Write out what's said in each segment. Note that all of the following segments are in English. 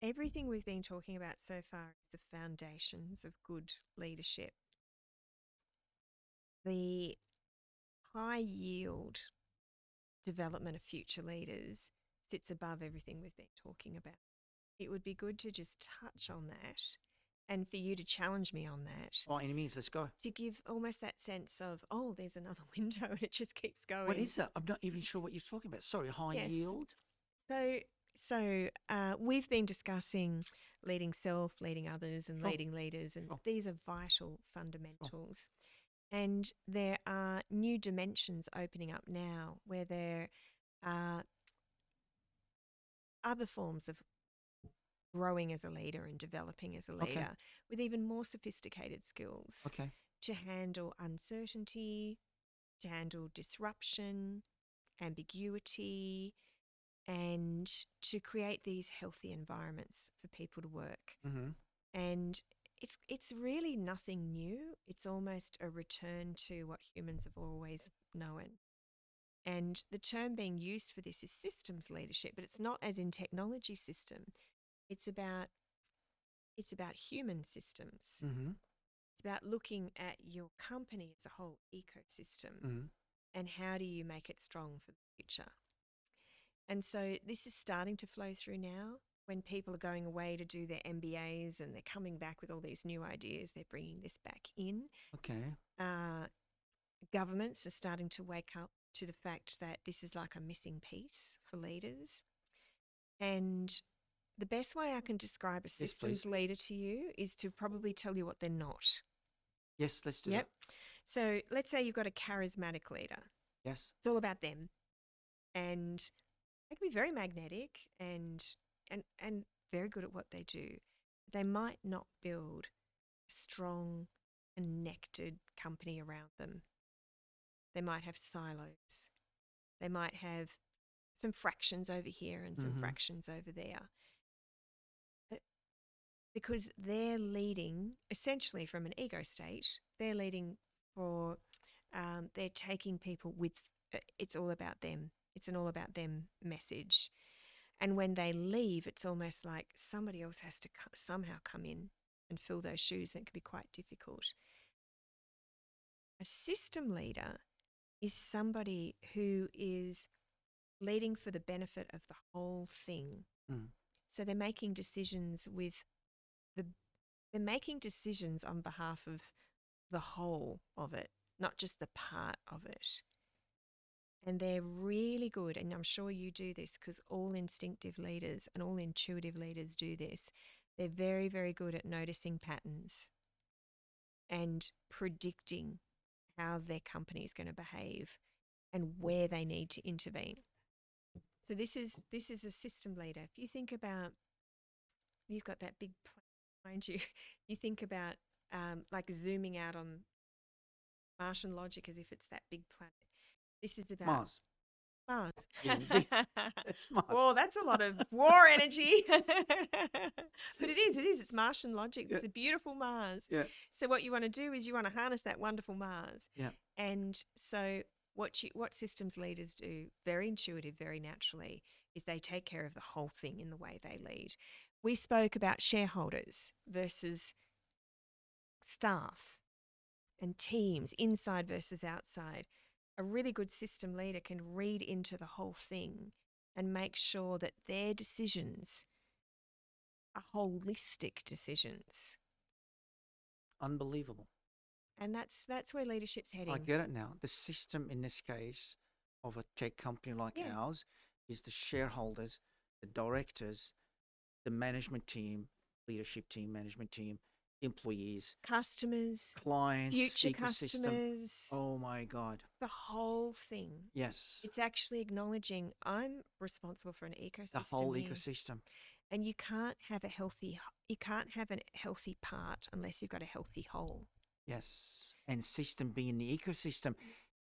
everything we've been talking about so far is the foundations of good leadership. The high yield development of future leaders sits above everything we've been talking about. It would be good to just touch on that and for you to challenge me on that. By any means, let's go. To give almost that sense of, oh, there's another window and it just keeps going. What is that? I'm not even sure what you're talking about. Sorry, high yield? So we've been discussing leading self, leading others, and leading leaders, and these are vital fundamentals. And there are new dimensions opening up now where there are other forms of growing as a leader and developing as a leader with even more sophisticated skills to handle uncertainty, to handle disruption, ambiguity, and to create these healthy environments for people to work. And it's really nothing new. It's almost a return to what humans have always known. And the term being used for this is systems leadership, but it's not as in technology system. It's about human systems. It's about looking at your company as a whole ecosystem and how do you make it strong for the future. And so this is starting to flow through now. When people are going away to do their MBAs and they're coming back with all these new ideas, they're bringing this back in. Governments are starting to wake up to the fact that this is like a missing piece for leaders. And the best way I can describe a systems leader to you is to probably tell you what they're not. Yes, let's do that. So let's say you've got a charismatic leader. Yes. It's all about them. And they can be very magnetic and very good at what they do. They might not build a strong, connected company around them. They might have silos. They might have some fractions over here and some fractions over there. Because they're leading essentially from an ego state. They're leading for, they're taking people with, it's all about them. It's an all about them message. And when they leave, it's almost like somebody else has to somehow come in and fill those shoes, and it can be quite difficult. A system leader is somebody who is leading for the benefit of the whole thing. So they're making decisions they're making decisions on behalf of the whole of it, not just the part of it. And they're really good, and I'm sure you do this because all instinctive leaders and all intuitive leaders do this. They're very, very good at noticing patterns and predicting how their company is going to behave and where they need to intervene. So this is a system leader. If you think about, you've got that big planet behind you. You think about like zooming out on Martian logic as if it's that big planet. This is about Mars. It's Mars. Well, that's a lot of war energy. But it is. It's Martian logic. It's a beautiful Mars. So what you want to do is you want to harness that wonderful Mars. And so what systems leaders do, very intuitive, very naturally, is they take care of the whole thing in the way they lead. We spoke about shareholders versus staff and teams, inside versus outside. A really good system leader can read into the whole thing and make sure that their decisions are holistic decisions. Unbelievable. And that's where leadership's heading. I get it now. The system in this case of a tech company like ours is the shareholders, the directors, the management team, leadership team, management team, employees, customers, clients, future ecosystem. Customers. Oh my God. The whole thing. Yes. It's actually acknowledging I'm responsible for an ecosystem. The whole ecosystem. And you can't have a healthy part unless you've got a healthy whole. Yes. And system being the ecosystem.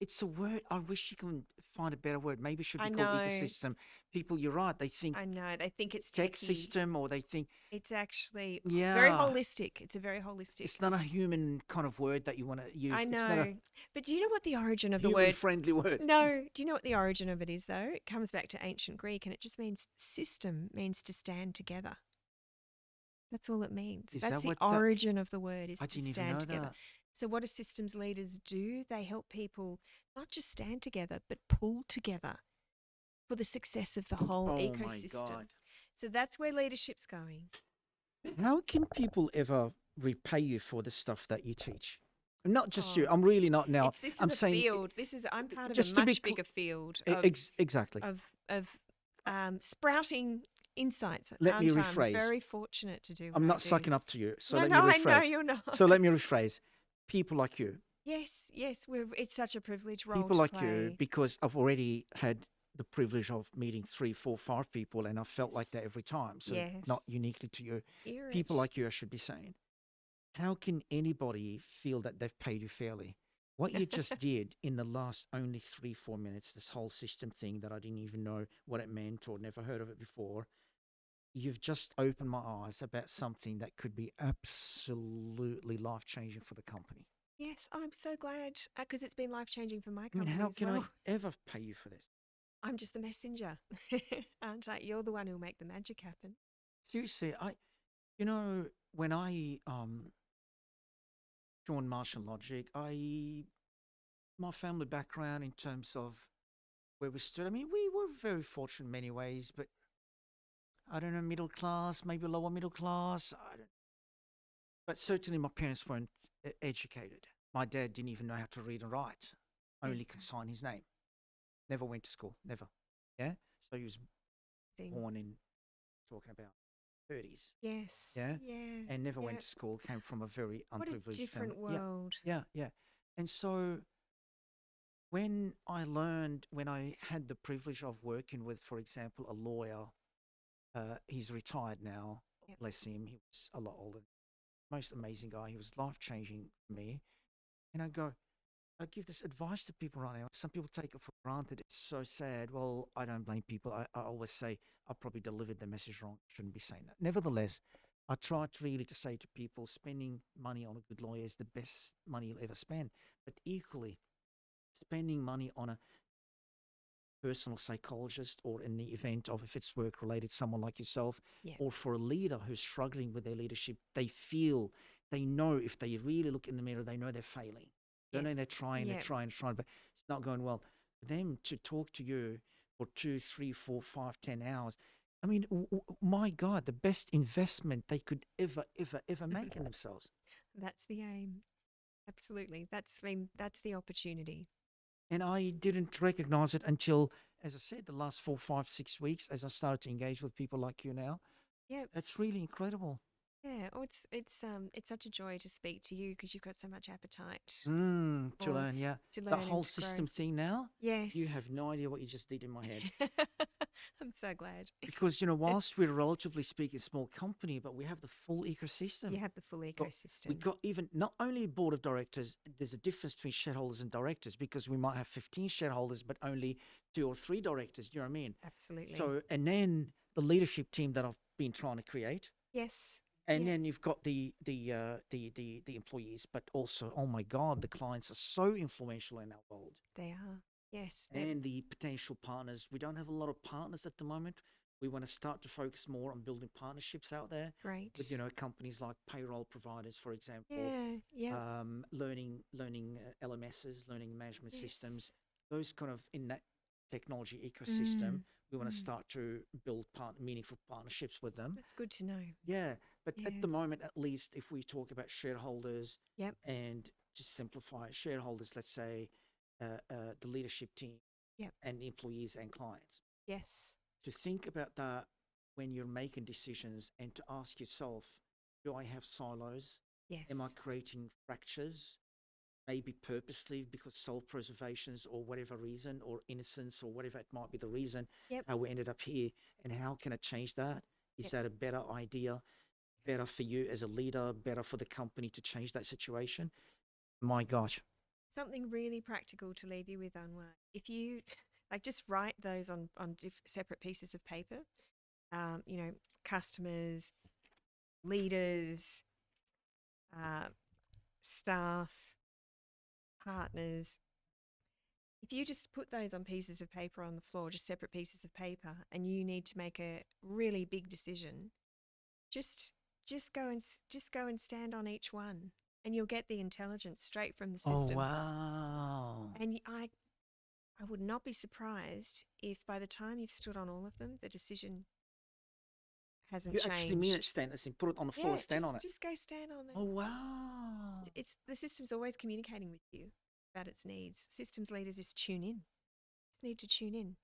It's a word. I wish you can find a better word. Maybe it should be called ecosystem. People, you're right. They think. I know. They think it's tech system, or they think it's actually very holistic. It's a very holistic. It's not a human kind of word that you want to use. I know. It's not but do you know what the origin of the word? Human-friendly word. No. Do you know what the origin of it is, though? It comes back to ancient Greek, and it just means system means to stand together. That's all it means. Is That's that the what that? origin of the word, is I to didn't even stand know together. that. So what do systems leaders do? They help people not just stand together, but pull together for the success of the whole Oh my ecosystem. God. So that's where leadership's going. How can people ever repay you for the stuff that you teach? Not just you. Oh, I'm really not now. this is I'm a saying, field. I'm part of a just to be much bigger field exactly. of sprouting insights, Let me aren't I? I'm rephrase. very fortunate to do what I'm I not do. sucking up to you. So No, let me no, I know rephrase. you're not. So let me rephrase. People like you. Yes, yes, it's such a privileged role People to like you, play. because I've already had the privilege of meeting 3, 4, 5 people, and I felt like that every time. So Yes. not uniquely to you. Hear People it. like you, I should be saying. How can anybody feel that they've paid you fairly? What you just did in the last only 3, 4 minutes, this whole system thing that I didn't even know what it meant or never heard of it before, you've just opened my eyes about something that could be absolutely life-changing for the company. Yes, I'm so glad, because it's been life-changing for my I mean, company how as can well. I ever pay you for this? I'm just the messenger, aren't I? You're the one who'll make the magic happen. Seriously, when I joined Martial Logic, my family background in terms of where we stood, I mean, we were very fortunate in many ways, but I don't know, middle class, maybe lower middle class. I don't, but certainly my parents weren't educated. My dad didn't even know how to read and write, only could sign his name. Never went to school, never. Yeah? So he was born in, talking about 30s. Yes. Yeah? Yeah. And never went Yeah. to school, came from a very What a unprivileged different family. world. Yeah, yeah, yeah. And so when I had the privilege of working with, for example, a lawyer, he's retired now, Yep. bless him, he was a lot older, most amazing guy, he was life-changing for me. And I give this advice to people right now. Some people take it for granted. It's so sad. Well, I don't blame people. I always say I probably delivered the message wrong. Shouldn't be saying that. Nevertheless, I try to say to people, spending money on a good lawyer is the best money you'll ever spend. But equally, spending money on a personal psychologist, or in the event of, if it's work related, someone like yourself, Yeah. or for a leader who's struggling with their leadership, they know if they really look in the mirror, they know they're failing. They know they're trying, but it's not going well. For them to talk to you for 2, 3, 4, 5, 10 hours, I mean, my God, the best investment they could ever make in themselves. That's the aim. Absolutely. That's the opportunity. And I didn't recognize it until, as I said, the last 4, 5, 6 weeks, as I started to engage with people like you now. Yeah. That's really incredible. Yeah. Oh, it's such a joy to speak to you, because you've got so much appetite To learn, yeah. to The learn whole and to system grow. thing now, Yes. you have no idea what you just did in my head. I'm so glad. Because, whilst we're relatively speaking a small company, but we have the full ecosystem. You have the full We ecosystem. got even, not only board of directors, there's a difference between shareholders and directors, because we might have 15 shareholders, but only 2 or 3 directors. Do you know what I mean? Absolutely. So, and then the leadership team that I've been trying to create. Yes. And Yeah. then you've got the employees, but also, oh my God, the clients are so influential in our world. They are. Yes. And the potential partners. We don't have a lot of partners at the moment. We want to start to focus more on building partnerships out there. Great. With, companies like payroll providers, for example. Yeah. Yeah. Learning LMSs, learning management systems. Those kind of, in that technology ecosystem, we want to start to build meaningful partnerships with them. That's good to know. Yeah, but at the moment, at least, if we talk about shareholders, Yep. and just simplify it, shareholders, let's say the leadership team, Yep. and employees and clients. Yes. To think about that when you're making decisions, and to ask yourself, do I have silos? Yes. Am I creating fractures? Maybe purposely, because self-preservations or whatever reason, or innocence, or whatever it might be the reason, how we ended up here, and how can I change that? Is that a better idea? Better for you as a leader, better for the company to change that situation? My gosh. Something really practical to leave you with, Anwar. If you just write those on separate pieces of paper, customers, leaders, staff, partners. If you just put those on pieces of paper on the floor, just separate pieces of paper, and you need to make a really big decision, just just go and stand on each one, and you'll get the intelligence straight from the Oh, system. wow. And I would not be surprised if by the time you've stood on all of them, the decision hasn't You changed. actually mean it, stand. Listen, put it on the floor, stand on it. Just go stand on them. Oh, wow. It's the system's always communicating with you about its needs. Systems leaders just tune in. Just need to tune in.